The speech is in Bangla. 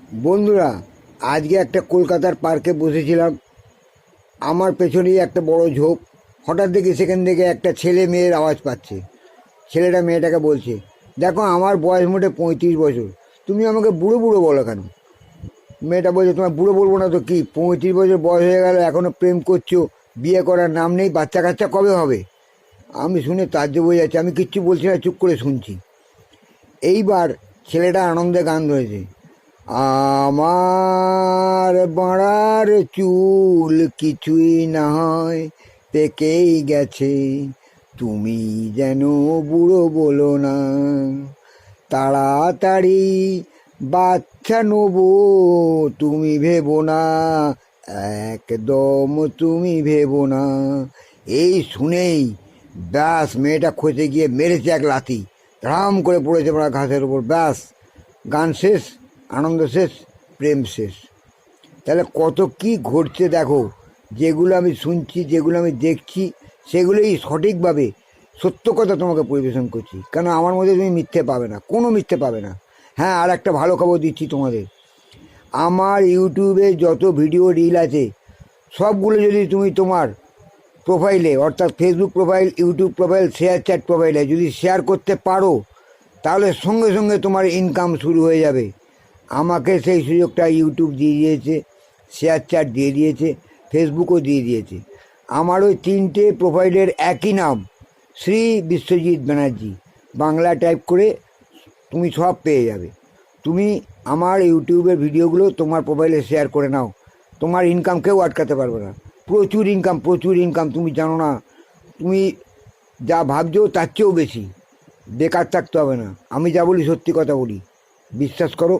বন্ধুরা, আজকে একটা কলকাতার পার্কে বসেছিলাম। আমার পেছনেই একটা বড় ঝোপ। হঠাৎ দেখি সেখান থেকে একটা ছেলে মেয়ের আওয়াজ পাচ্ছে। ছেলেটা মেয়েটাকে বলছে, দেখো আমার বয়স মোটে 35 বছর, তুমি আমাকে বুড়ো বুড়ো বলো কেন? মেয়েটা বলছে, তোমার বুড়ো বলবো না তো কি, 35 বছর বয়স হয়ে গেল, এখনও প্রেম করছো, বিয়ে করার নাম নেই, বাচ্চা কাচ্চা কবে হবে? আমি শুনে তাজ্জব হয়ে যাচ্ছে, আমি কিচ্ছু বলছি না, চুপ করে শুনছি। এইবার ছেলেটা আনন্দে গান ধরেছে, আমার বাড়ার চুল কিছুই না হয়, পেকেই গেছে, তুমি যেন বুড়ো বলো না, তাড়াতাড়ি বাচ্চা নেবো, তুমি ভেবো না, একদম তুমি ভেবো না। এই শুনেই ব্যাস মেয়েটা খসে গিয়ে মেরেছে এক লাথি, ধড়াম করে পড়েছে পড়া ঘাসের উপর। ব্যাস, গান শেষ, আনন্দ শেষ, প্রেম শেষ। তাহলে কত কি ঘটছে দেখো। যেগুলো আমি শুনছি, যেগুলো আমি দেখছি, সেগুলোই সঠিকভাবে সত্য কথা তোমাকে পরিবেশন করছি। কেন আমার মধ্যে তুমি মিথ্যে পাবে না, কোনো মিথ্যে পাবে না। হ্যাঁ, আর একটা ভালো খবর দিচ্ছি তোমাদের, আমার ইউটিউবে যত ভিডিও রিল আছে সবগুলো যদি তুমি তোমার প্রোফাইলে, অর্থাৎ Facebook profile, YouTube profile, share chat প্রোফাইলে যদি শেয়ার করতে পারো, তাহলে সঙ্গে সঙ্গে তোমার ইনকাম শুরু হয়ে যাবে। আমাকে সেই সুযোগটা ইউটিউব দিয়ে দিয়েছে, শেয়ার চ্যাট দিয়ে দিয়েছে, ফেসবুকও দিয়ে দিয়েছে। আমার ওই 3টে প্রোফাইলের একই নাম, শ্রী বিশ্বজিৎ ব্যানার্জি। বাংলা টাইপ করে তুমি সব পেয়ে যাবে। তুমি আমার ইউটিউবের ভিডিওগুলো তোমার প্রোফাইলে শেয়ার করে নাও, তোমার ইনকাম কেউ আটকাতে পারবে না। প্রচুর ইনকাম, প্রচুর ইনকাম, তুমি জানো না। তুমি যা ভাবছো তার চেয়েও বেশি। বেকার থাকতে হবে না, আমি যা বলি সত্যি কথা বলি, বিশ্বাস করো।